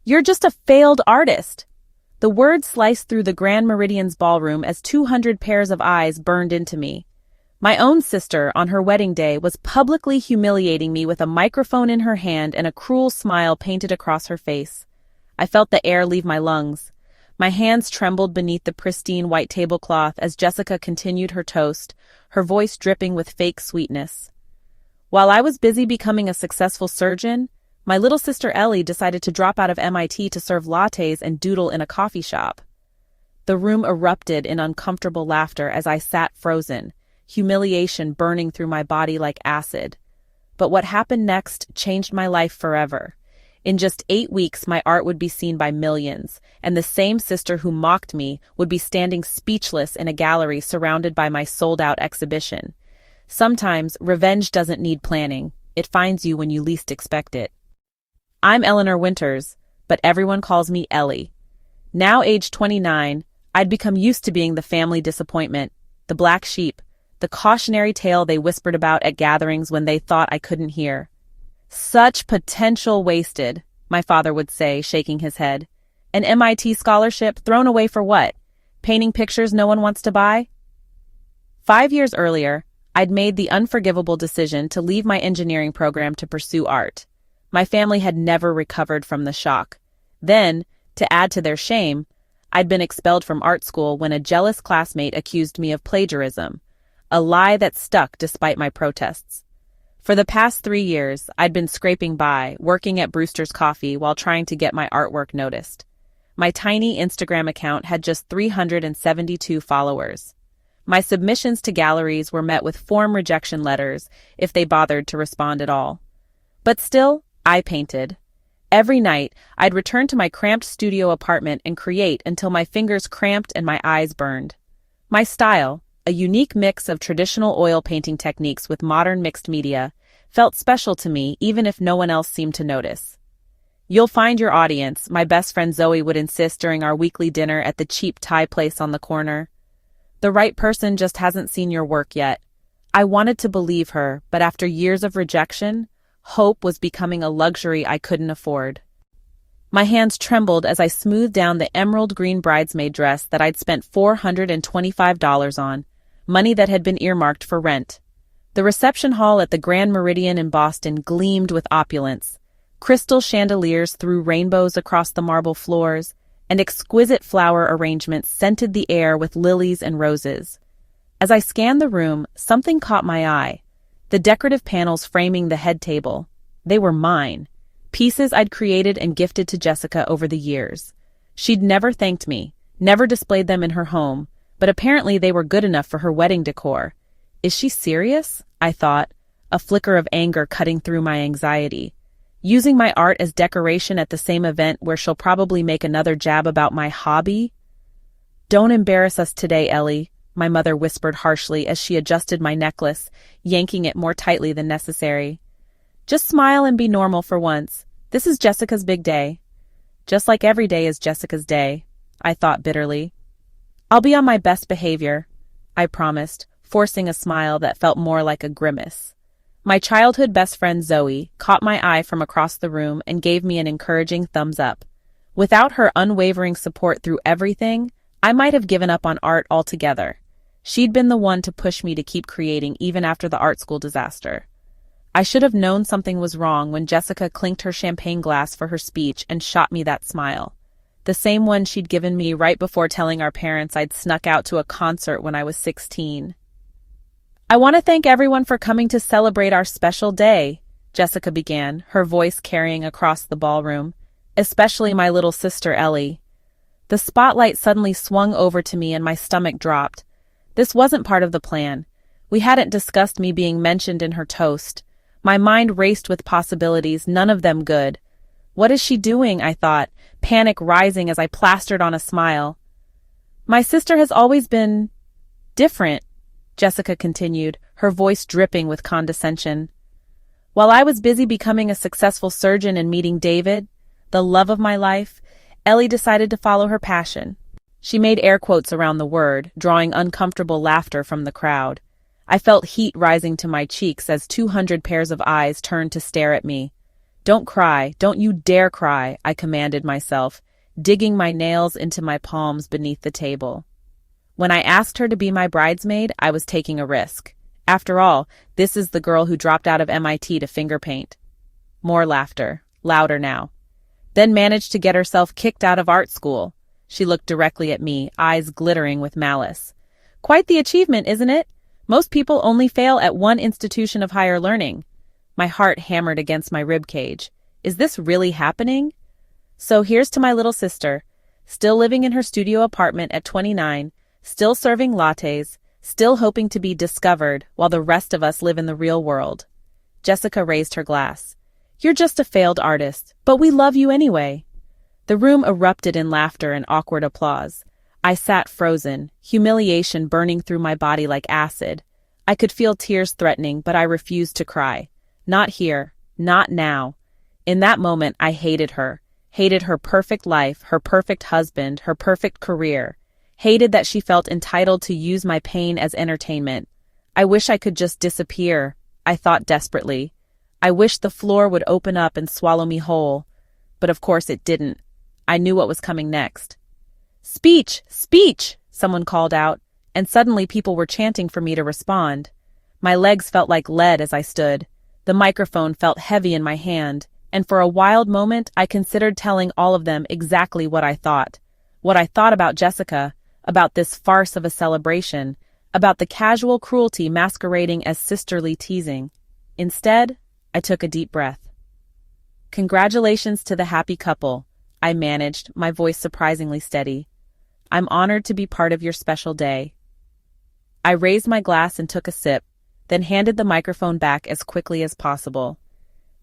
You're just a failed artist. The words sliced through the Grand Meridian's ballroom as 200 pairs of eyes burned into me. My own sister, on her wedding day, was publicly humiliating me with a microphone in her hand and a cruel smile painted across her face. I felt the air leave my lungs. My hands trembled beneath the pristine white tablecloth as Jessica continued her toast, her voice dripping with fake sweetness. While I was busy becoming a successful surgeon, my little sister Ellie decided to drop out of MIT to serve lattes and doodle in a coffee shop. The room erupted in uncomfortable laughter as I sat frozen, humiliation burning through my body like acid. But what happened next changed my life forever. In just 8 weeks, my art would be seen by millions, and the same sister who mocked me would be standing speechless in a gallery surrounded by my sold-out exhibition. Sometimes, revenge doesn't need planning. It finds you when you least expect it. I'm Eleanor Winters, but everyone calls me Ellie. Now aged 29, I'd become used to being the family disappointment, the black sheep, the cautionary tale they whispered about at gatherings when they thought I couldn't hear. Such potential wasted, my father would say, shaking his head. An MIT scholarship thrown away for what? Painting pictures no one wants to buy? 5 years earlier, I'd made the unforgivable decision to leave my engineering program to pursue art. My family had never recovered from the shock. Then, to add to their shame, I'd been expelled from art school when a jealous classmate accused me of plagiarism, a lie that stuck despite my protests. For the past 3 years, I'd been scraping by, working at Brewster's Coffee while trying to get my artwork noticed. My tiny Instagram account had just 372 followers. My submissions to galleries were met with form rejection letters, if they bothered to respond at all. But still, I painted. Every night, I'd return to my cramped studio apartment and create until my fingers cramped and my eyes burned. My style, a unique mix of traditional oil painting techniques with modern mixed media, felt special to me even if no one else seemed to notice. "You'll find your audience," my best friend Zoe would insist during our weekly dinner at the cheap Thai place on the corner. "The right person just hasn't seen your work yet." I wanted to believe her, but after years of rejection, hope was becoming a luxury I couldn't afford. My hands trembled as I smoothed down the emerald green bridesmaid dress that I'd spent $425 on, money that had been earmarked for rent. The reception hall at the Grand Meridian in Boston gleamed with opulence. Crystal chandeliers threw rainbows across the marble floors, and exquisite flower arrangements scented the air with lilies and roses. As I scanned the room, something caught my eye. The decorative panels framing the head table. They were mine. Pieces I'd created and gifted to Jessica over the years. She'd never thanked me, never displayed them in her home, but apparently they were good enough for her wedding decor. Is she serious? I thought, a flicker of anger cutting through my anxiety. Using my art as decoration at the same event where she'll probably make another jab about my hobby? "Don't embarrass us today, Ellie," my mother whispered harshly as she adjusted my necklace, yanking it more tightly than necessary. "Just smile and be normal for once. This is Jessica's big day." Just like every day is Jessica's day, I thought bitterly. "I'll be on my best behavior," I promised, forcing a smile that felt more like a grimace. My childhood best friend Zoe caught my eye from across the room and gave me an encouraging thumbs up. Without her unwavering support through everything, I might have given up on art altogether. She'd been the one to push me to keep creating even after the art school disaster. I should have known something was wrong when Jessica clinked her champagne glass for her speech and shot me that smile. The same one she'd given me right before telling our parents I'd snuck out to a concert when I was 16. "I want to thank everyone for coming to celebrate our special day," Jessica began, her voice carrying across the ballroom, "especially my little sister Ellie." The spotlight suddenly swung over to me and my stomach dropped. This wasn't part of the plan. We hadn't discussed me being mentioned in her toast. My mind raced with possibilities, none of them good. What is she doing, I thought, panic rising as I plastered on a smile. "My sister has always been different," Jessica continued, her voice dripping with condescension. "While I was busy becoming a successful surgeon and meeting David, the love of my life, Ellie decided to follow her passion." She made air quotes around the word, drawing uncomfortable laughter from the crowd. I felt heat rising to my cheeks as 200 pairs of eyes turned to stare at me. Don't cry, don't you dare cry, I commanded myself, digging my nails into my palms beneath the table. When I asked her to be my bridesmaid, I was taking a risk. After all, this is the girl who dropped out of MIT to finger paint. More laughter, louder now. Then managed to get herself kicked out of art school. She looked directly at me, eyes glittering with malice. Quite the achievement, isn't it? Most people only fail at one institution of higher learning. My heart hammered against my ribcage. Is this really happening? So here's to my little sister, still living in her studio apartment at 29, still serving lattes, still hoping to be discovered while the rest of us live in the real world. Jessica raised her glass. You're just a failed artist, but we love you anyway. The room erupted in laughter and awkward applause. I sat frozen, humiliation burning through my body like acid. I could feel tears threatening, but I refused to cry. Not here, not now. In that moment, I hated her perfect life, her perfect husband, her perfect career. Hated that she felt entitled to use my pain as entertainment. I wish I could just disappear, I thought desperately. I wish the floor would open up and swallow me whole. But of course it didn't. I knew what was coming next. Speech! Speech! Someone called out, and suddenly people were chanting for me to respond. My legs felt like lead as I stood. The microphone felt heavy in my hand, and for a wild moment I considered telling all of them exactly what I thought. What I thought about Jessica, about this farce of a celebration, about the casual cruelty masquerading as sisterly teasing. Instead, I took a deep breath. Congratulations to the happy couple, I managed, my voice surprisingly steady. I'm honored to be part of your special day. I raised my glass and took a sip, then handed the microphone back as quickly as possible.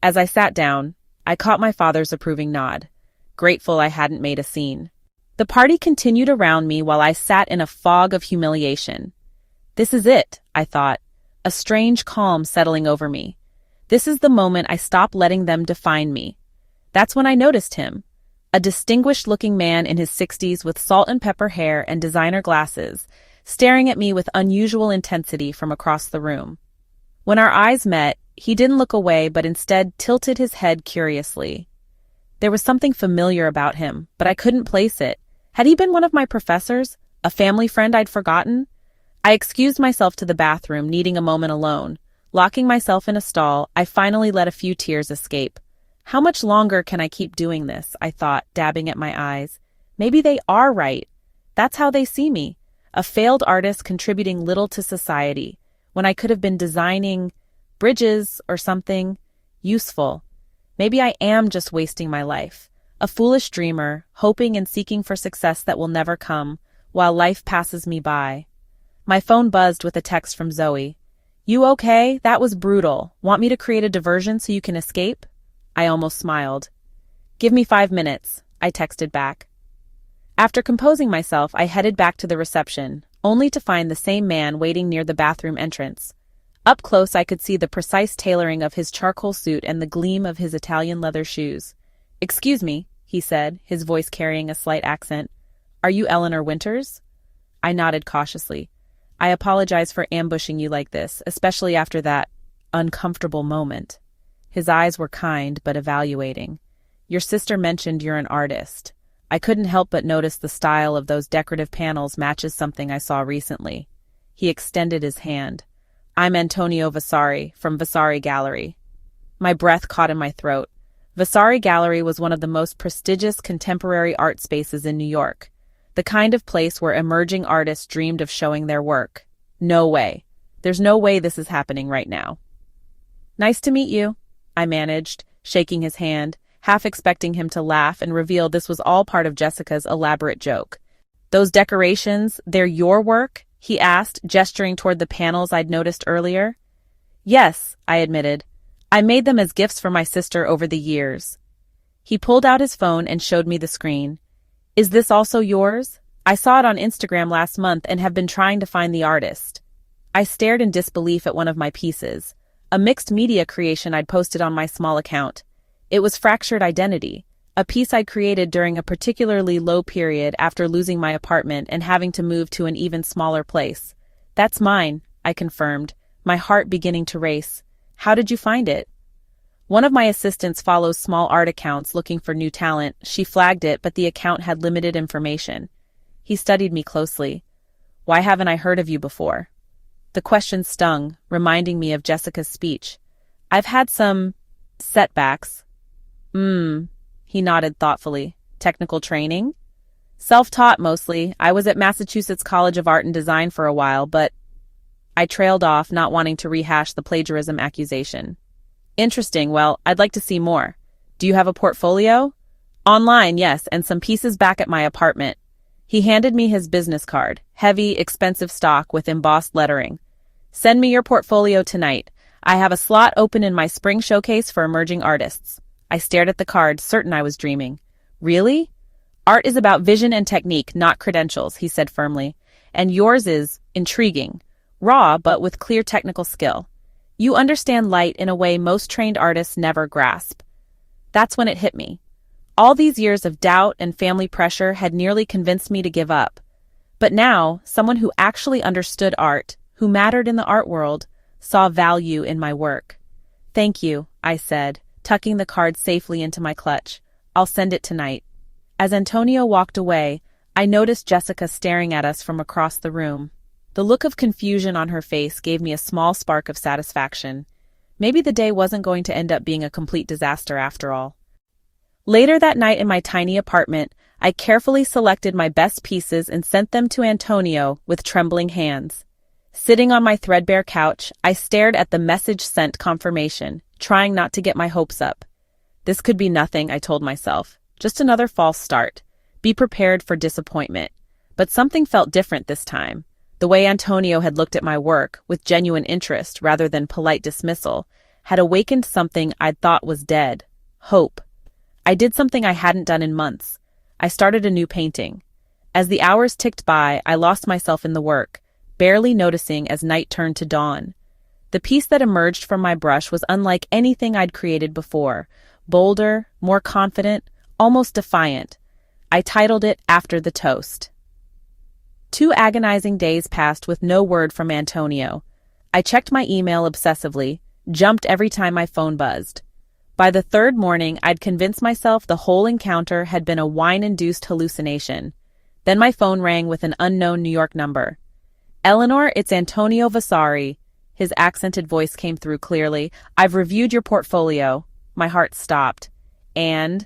As I sat down, I caught my father's approving nod, grateful I hadn't made a scene. The party continued around me while I sat in a fog of humiliation. This is it, I thought, a strange calm settling over me. This is the moment I stop letting them define me. That's when I noticed him, a distinguished-looking man in his 60s with salt and pepper hair and designer glasses, staring at me with unusual intensity from across the room. When our eyes met, he didn't look away but instead tilted his head curiously. There was something familiar about him, but I couldn't place it. Had he been one of my professors? A family friend I'd forgotten? I excused myself to the bathroom, needing a moment alone. Locking myself in a stall, I finally let a few tears escape. How much longer can I keep doing this? I thought, dabbing at my eyes. Maybe they are right. That's how they see me. A failed artist contributing little to society, when I could have been designing bridges or something useful. Maybe I am just wasting my life. A foolish dreamer, hoping and seeking for success that will never come, while life passes me by. My phone buzzed with a text from Zoe. You okay? That was brutal. Want me to create a diversion so you can escape? I almost smiled. Give me 5 minutes, I texted back. After composing myself, I headed back to the reception, only to find the same man waiting near the bathroom entrance. Up close, I could see the precise tailoring of his charcoal suit and the gleam of his Italian leather shoes. Excuse me, he said, his voice carrying a slight accent. Are you Eleanor Winters? I nodded cautiously. I apologize for ambushing you like this, especially after that uncomfortable moment. His eyes were kind but evaluating. Your sister mentioned you're an artist. I couldn't help but notice the style of those decorative panels matches something I saw recently. He extended his hand. I'm Antonio Vasari, from Vasari Gallery. My breath caught in my throat. Vasari Gallery was one of the most prestigious contemporary art spaces in New York, the kind of place where emerging artists dreamed of showing their work. No way. There's no way this is happening right now. Nice to meet you, I managed, shaking his hand, half expecting him to laugh and reveal this was all part of Jessica's elaborate joke. Those decorations, they're your work? He asked, gesturing toward the panels I'd noticed earlier. Yes, I admitted. I made them as gifts for my sister over the years. He pulled out his phone and showed me the screen. Is this also yours? I saw it on Instagram last month and have been trying to find the artist. I stared in disbelief at one of my pieces, a mixed media creation I'd posted on my small account. It was Fractured Identity, a piece I'd created during a particularly low period after losing my apartment and having to move to an even smaller place. That's mine, I confirmed, my heart beginning to race. How did you find it? One of my assistants follows small art accounts looking for new talent. She flagged it, but the account had limited information. He studied me closely. Why haven't I heard of you before? The question stung, reminding me of Jessica's speech. I've had some setbacks. He nodded thoughtfully. Technical training? Self-taught mostly. I was at Massachusetts College of Art and Design for a while, but I trailed off, not wanting to rehash the plagiarism accusation. Interesting. Well, I'd like to see more. Do you have a portfolio? Online, yes, and some pieces back at my apartment. He handed me his business card, heavy, expensive stock with embossed lettering. Send me your portfolio tonight. I have a slot open in my spring showcase for emerging artists. I stared at the card, certain I was dreaming. Really? Art is about vision and technique, not credentials, he said firmly. And yours is intriguing, raw, but with clear technical skill. You understand light in a way most trained artists never grasp. That's when it hit me. All these years of doubt and family pressure had nearly convinced me to give up. But now, someone who actually understood art, who mattered in the art world, saw value in my work. Thank you, I said, tucking the card safely into my clutch. I'll send it tonight. As Antonio walked away, I noticed Jessica staring at us from across the room. The look of confusion on her face gave me a small spark of satisfaction. Maybe the day wasn't going to end up being a complete disaster after all. Later that night in my tiny apartment, I carefully selected my best pieces and sent them to Antonio with trembling hands. Sitting on my threadbare couch, I stared at the message sent confirmation, trying not to get my hopes up. This could be nothing, I told myself. Just another false start. Be prepared for disappointment. But something felt different this time. The way Antonio had looked at my work, with genuine interest rather than polite dismissal, had awakened something I'd thought was dead. Hope. I did something I hadn't done in months. I started a new painting. As the hours ticked by, I lost myself in the work, barely noticing as night turned to dawn. The piece that emerged from my brush was unlike anything I'd created before, bolder, more confident, almost defiant. I titled it After the Toast. 2 agonizing days passed with no word from Antonio. I checked my email obsessively, jumped every time my phone buzzed. By the 3rd morning, I'd convinced myself the whole encounter had been a wine-induced hallucination. Then my phone rang with an unknown New York number. Eleanor, it's Antonio Vasari. His accented voice came through clearly. I've reviewed your portfolio. My heart stopped. And?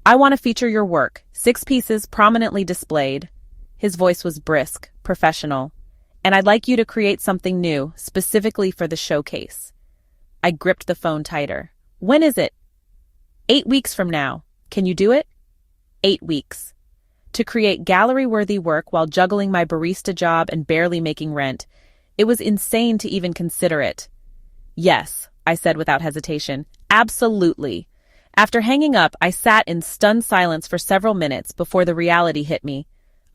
I want to feature your work. 6 pieces prominently displayed. His voice was brisk, professional. And I'd like you to create something new, specifically for the showcase. I gripped the phone tighter. When is it? 8 weeks from now. Can you do it? 8 weeks. To create gallery-worthy work while juggling my barista job and barely making rent, it was insane to even consider it. Yes, I said without hesitation. Absolutely. After hanging up, I sat in stunned silence for several minutes before the reality hit me.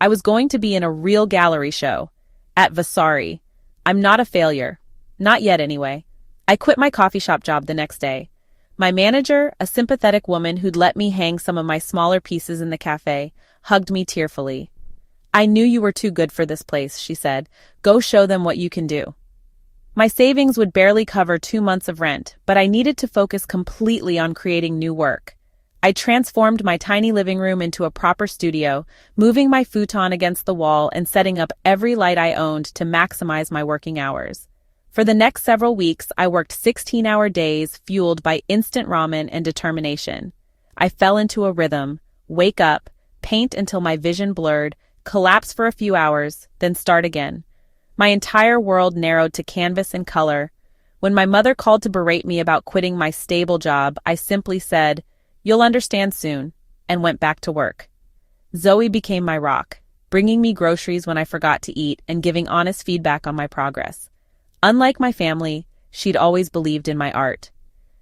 I was going to be in a real gallery show. At Vasari. I'm not a failure. Not yet, anyway. I quit my coffee shop job the next day. My manager, a sympathetic woman who'd let me hang some of my smaller pieces in the cafe, hugged me tearfully. I knew you were too good for this place, she said. Go show them what you can do. My savings would barely cover 2 months of rent, but I needed to focus completely on creating new work. I transformed my tiny living room into a proper studio, moving my futon against the wall and setting up every light I owned to maximize my working hours. For the next several weeks, I worked 16-hour days fueled by instant ramen and determination. I fell into a rhythm, wake up, paint until my vision blurred, collapse for a few hours, then start again. My entire world narrowed to canvas and color. When my mother called to berate me about quitting my stable job, I simply said, "You'll understand soon," and went back to work. Zoe became my rock, bringing me groceries when I forgot to eat and giving honest feedback on my progress. Unlike my family, she'd always believed in my art.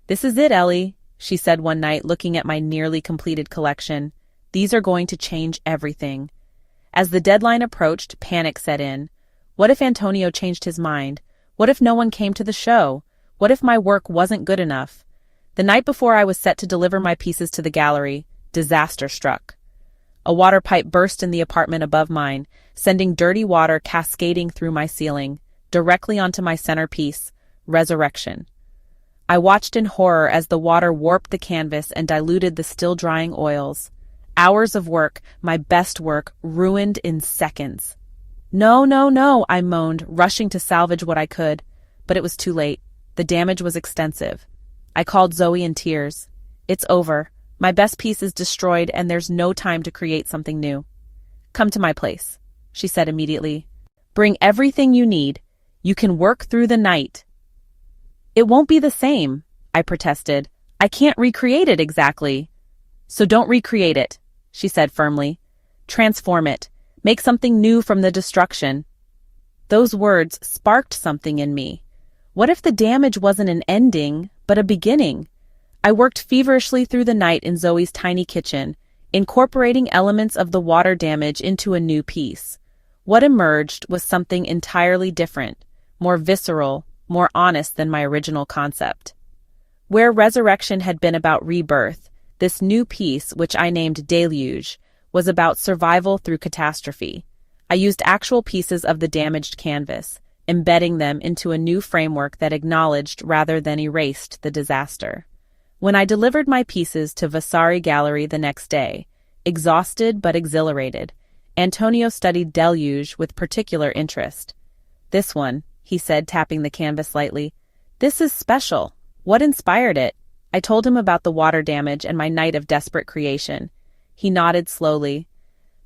"This is it, Ellie," she said one night, looking at my nearly completed collection. "These are going to change everything." As the deadline approached, panic set in. What if Antonio changed his mind? What if no one came to the show? What if my work wasn't good enough? The night before I was set to deliver my pieces to the gallery, disaster struck. A water pipe burst in the apartment above mine, sending dirty water cascading through my ceiling, directly onto my centerpiece, Resurrection. I watched in horror as the water warped the canvas and diluted the still-drying oils. Hours of work, my best work, ruined in seconds. No, no, no, I moaned, rushing to salvage what I could. But it was too late. The damage was extensive. I called Zoe in tears. It's over. My best piece is destroyed and there's no time to create something new. Come to my place, she said immediately. Bring everything you need. You can work through the night. It won't be the same, I protested. I can't recreate it exactly. So don't recreate it, she said firmly. Transform it. Make something new from the destruction. Those words sparked something in me. What if the damage wasn't an ending, but a beginning? I worked feverishly through the night in Zoe's tiny kitchen, incorporating elements of the water damage into a new piece. What emerged was something entirely different, more visceral, more honest than my original concept. Where resurrection had been about rebirth, this new piece, which I named Deluge, was about survival through catastrophe. I used actual pieces of the damaged canvas, embedding them into a new framework that acknowledged rather than erased the disaster. When I delivered my pieces to Vasari Gallery the next day, exhausted but exhilarated, Antonio studied Deluge with particular interest. This one, he said, tapping the canvas lightly. This is special. What inspired it? I told him about the water damage and my night of desperate creation. He nodded slowly.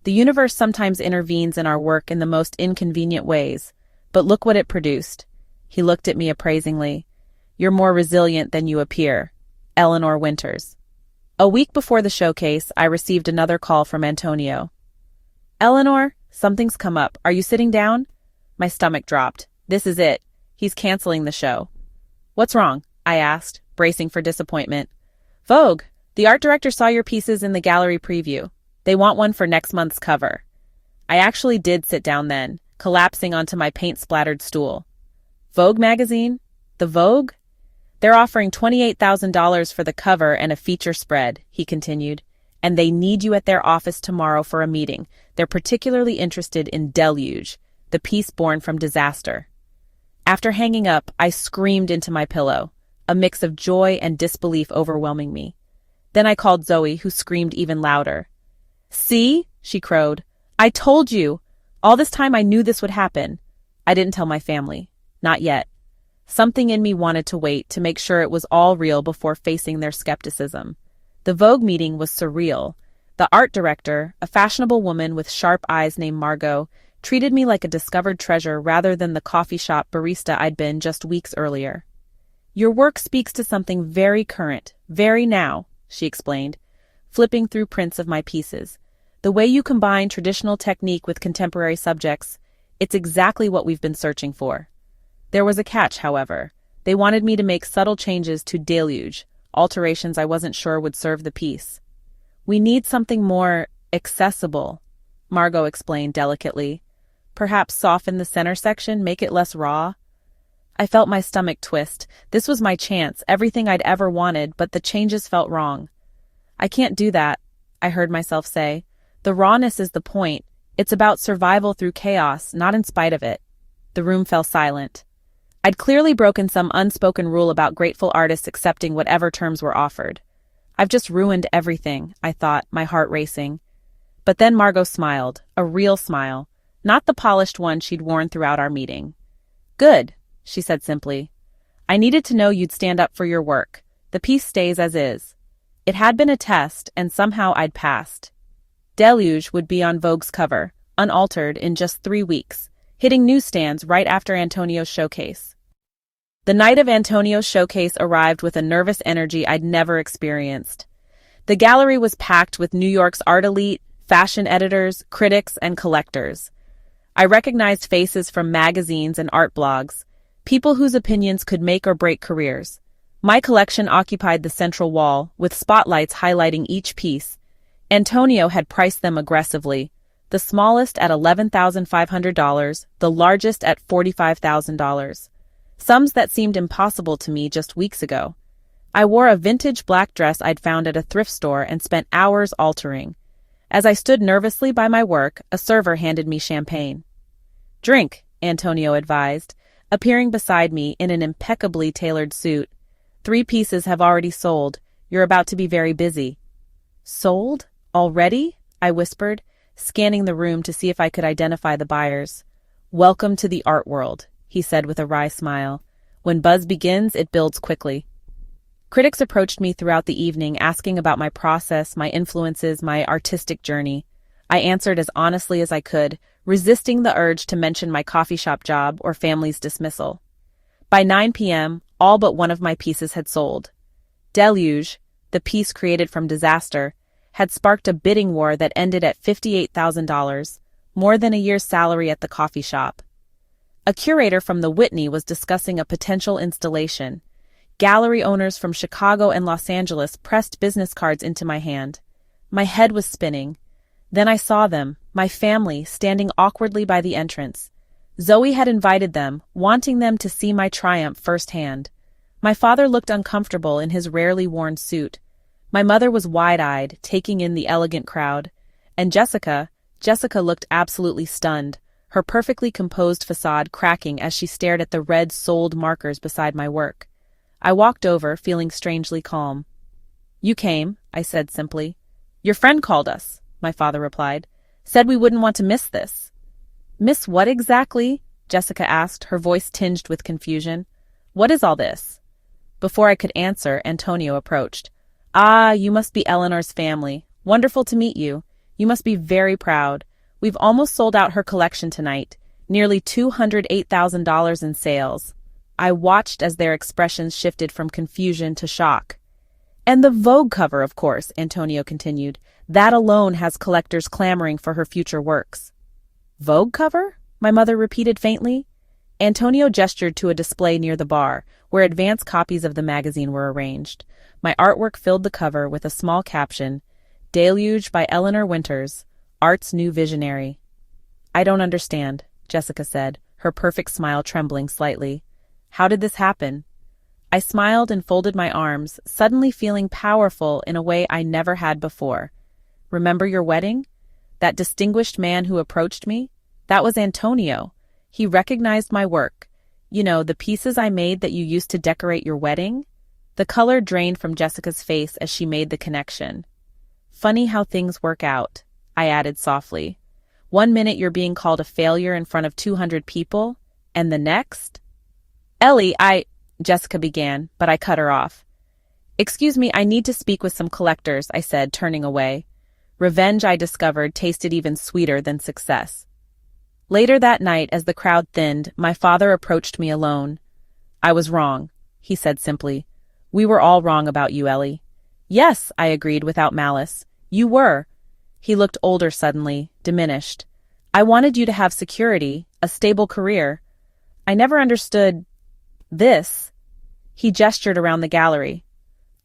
The universe sometimes intervenes in our work in the most inconvenient ways, but look what it produced. He looked at me appraisingly. You're more resilient than you appear. Eleanor Winters. A week before the showcase, I received another call from Antonio. Eleanor, something's come up. Are you sitting down? My stomach dropped. This is it. He's canceling the show. What's wrong? I asked, bracing for disappointment. Vogue, the art director saw your pieces in the gallery preview. They want one for next month's cover. I actually did sit down then, collapsing onto my paint-splattered stool. Vogue magazine? The Vogue? They're offering $28,000 for the cover and a feature spread, he continued, and they need you at their office tomorrow for a meeting. They're particularly interested in Deluge, the piece born from disaster. After hanging up, I screamed into my pillow, a mix of joy and disbelief overwhelming me. Then I called Zoe, who screamed even louder. See? She crowed. I told you! All this time I knew this would happen. I didn't tell my family. Not yet. Something in me wanted to wait to make sure it was all real before facing their skepticism. The Vogue meeting was surreal. The art director, a fashionable woman with sharp eyes named Margot, treated me like a discovered treasure rather than the coffee shop barista I'd been just weeks earlier. Your work speaks to something very current, very now, she explained, flipping through prints of my pieces. The way you combine traditional technique with contemporary subjects, it's exactly what we've been searching for. There was a catch, however. They wanted me to make subtle changes to Deluge, alterations I wasn't sure would serve the piece. We need something more accessible, Margot explained delicately. Perhaps soften the center section, make it less raw. I felt my stomach twist. This was my chance, everything I'd ever wanted, but the changes felt wrong. I can't do that, I heard myself say. The rawness is the point. It's about survival through chaos, not in spite of it. The room fell silent. I'd clearly broken some unspoken rule about grateful artists accepting whatever terms were offered. I've just ruined everything, I thought, my heart racing. But then Margot smiled, a real smile, not the polished one she'd worn throughout our meeting. Good, she said simply. I needed to know you'd stand up for your work. The piece stays as is. It had been a test, and somehow I'd passed. Deluge would be on Vogue's cover, unaltered in just 3 weeks, hitting newsstands right after Antonio's showcase. The night of Antonio's showcase arrived with a nervous energy I'd never experienced. The gallery was packed with New York's art elite, fashion editors, critics, and collectors. I recognized faces from magazines and art blogs, people whose opinions could make or break careers. My collection occupied the central wall, with spotlights highlighting each piece. Antonio had priced them aggressively, the smallest at $11,500, the largest at $45,000. Sums that seemed impossible to me just weeks ago. I wore a vintage black dress I'd found at a thrift store and spent hours altering. As I stood nervously by my work, a server handed me champagne. Drink, Antonio advised, appearing beside me in an impeccably tailored suit. 3 pieces have already sold. You're about to be very busy." "Sold? Already?" I whispered, scanning the room to see if I could identify the buyers. "Welcome to the art world," he said with a wry smile. "When buzz begins, it builds quickly." Critics approached me throughout the evening asking about my process, my influences, my artistic journey. I answered as honestly as I could, resisting the urge to mention my coffee shop job or family's dismissal. By 9 p.m., all but one of my pieces had sold. Deluge, the piece created from disaster, had sparked a bidding war that ended at $58,000, more than a year's salary at the coffee shop. A curator from the Whitney was discussing a potential installation. Gallery owners from Chicago and Los Angeles pressed business cards into my hand. My head was spinning. Then I saw them, my family, standing awkwardly by the entrance. Zoe had invited them, wanting them to see my triumph firsthand. My father looked uncomfortable in his rarely worn suit. My mother was wide-eyed, taking in the elegant crowd. And Jessica looked absolutely stunned, her perfectly composed facade cracking as she stared at the red sold markers beside my work. I walked over, feeling strangely calm. "You came," I said simply. "Your friend called us," my father replied. "Said we wouldn't want to miss this." "Miss what exactly?" Jessica asked, her voice tinged with confusion. "What is all this?" Before I could answer, Antonio approached. "Ah, you must be Eleanor's family. Wonderful to meet you. You must be very proud. We've almost sold out her collection tonight. Nearly $208,000 in sales." I watched as their expressions shifted from confusion to shock. "And the Vogue cover, of course," Antonio continued. "That alone has collectors clamoring for her future works." "Vogue cover?" my mother repeated faintly. Antonio gestured to a display near the bar, where advance copies of the magazine were arranged. My artwork filled the cover with a small caption, "Deluge by Eleanor Winters, Art's New Visionary." "I don't understand," Jessica said, her perfect smile trembling slightly. "How did this happen?" I smiled and folded my arms, suddenly feeling powerful in a way I never had before. "Remember your wedding? That distinguished man who approached me? That was Antonio. He recognized my work. You know, the pieces I made that you used to decorate your wedding?" The color drained from Jessica's face as she made the connection. "Funny how things work out," I added softly. "One minute you're being called a failure in front of 200 people, and the next—" "Ellie, Jessica began, but I cut her off. "Excuse me, I need to speak with some collectors," I said, turning away. Revenge, I discovered, tasted even sweeter than success. Later that night, as the crowd thinned, my father approached me alone. "I was wrong," he said simply. "We were all wrong about you, Ellie." "Yes," I agreed without malice. "You were." He looked older suddenly, diminished. "I wanted you to have security, a stable career. I never understood this." He gestured around the gallery.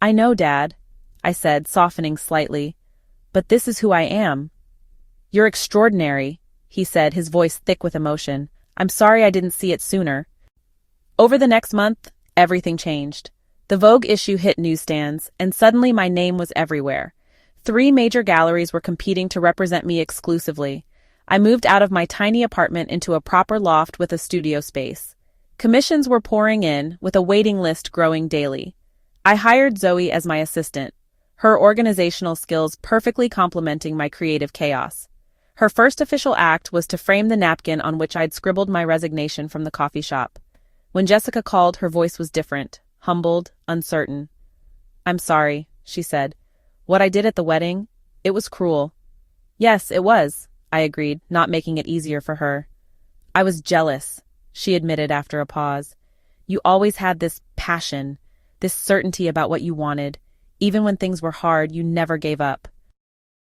"I know, Dad," I said, softening slightly. "But this is who I am." "You're extraordinary," he said, his voice thick with emotion. "I'm sorry I didn't see it sooner." Over the next month, everything changed. The Vogue issue hit newsstands, and suddenly my name was everywhere. 3 major galleries were competing to represent me exclusively. I moved out of my tiny apartment into a proper loft with a studio space. Commissions were pouring in, with a waiting list growing daily. I hired Zoe as my assistant, her organizational skills perfectly complementing my creative chaos. Her first official act was to frame the napkin on which I'd scribbled my resignation from the coffee shop. When Jessica called, her voice was different, humbled, uncertain. "I'm sorry," she said. "What I did at the wedding, it was cruel." "Yes, it was," I agreed, not making it easier for her. "I was jealous," she admitted after a pause. "You always had this passion, this certainty about what you wanted. Even when things were hard, you never gave up."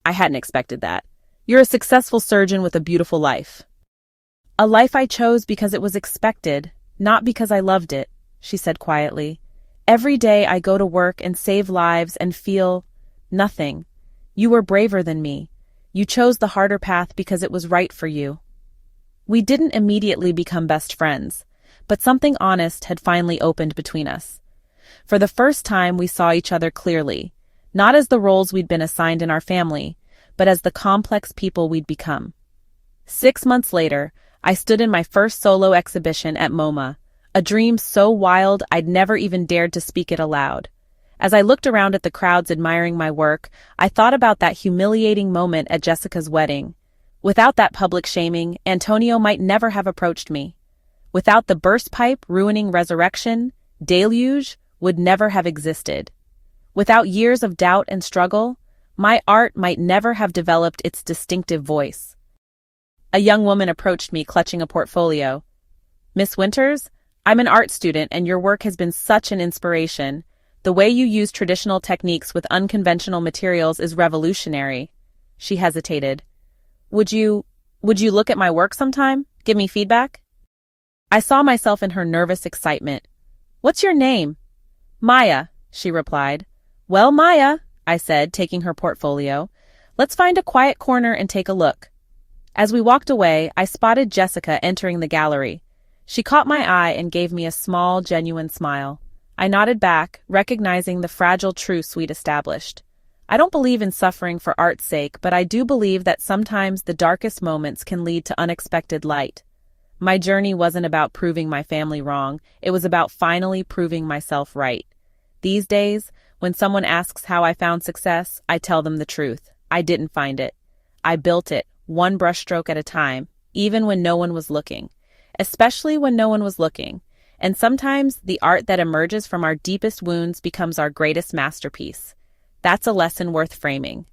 "I hadn't expected that. You're a successful surgeon with a beautiful life." "A life I chose because it was expected, not because I loved it," she said quietly. "Every day I go to work and save lives and feel nothing. You were braver than me. You chose the harder path because it was right for you." We didn't immediately become best friends, but something honest had finally opened between us. For the first time, we saw each other clearly, not as the roles we'd been assigned in our family, but as the complex people we'd become. 6 months later, I stood in my first solo exhibition at MoMA, A dream so wild I'd never even dared to speak it aloud. As I looked around at the crowds admiring my work, I thought about that humiliating moment at Jessica's wedding. Without that public shaming, Antonio might never have approached me. Without the burst pipe ruining resurrection, deluge would never have existed. Without years of doubt and struggle, my art might never have developed its distinctive voice. A young woman approached me clutching a portfolio. "Miss Winters, I'm an art student and your work has been such an inspiration. The way you use traditional techniques with unconventional materials is revolutionary." She hesitated. Would you look at my work sometime? Give me feedback?" I saw myself in her nervous excitement. "What's your name?" "Maya," she replied. "Well, Maya," I said, taking her portfolio, "let's find a quiet corner and take a look." As we walked away, I spotted Jessica entering the gallery. She caught my eye and gave me a small, genuine smile. I nodded back, recognizing the fragile truce we'd established. I don't believe in suffering for art's sake, but I do believe that sometimes the darkest moments can lead to unexpected light. My journey wasn't about proving my family wrong, it was about finally proving myself right. These days, when someone asks how I found success, I tell them the truth. I didn't find it. I built it, one brushstroke at a time, even when no one was looking. Especially when no one was looking. And sometimes the art that emerges from our deepest wounds becomes our greatest masterpiece. That's a lesson worth framing.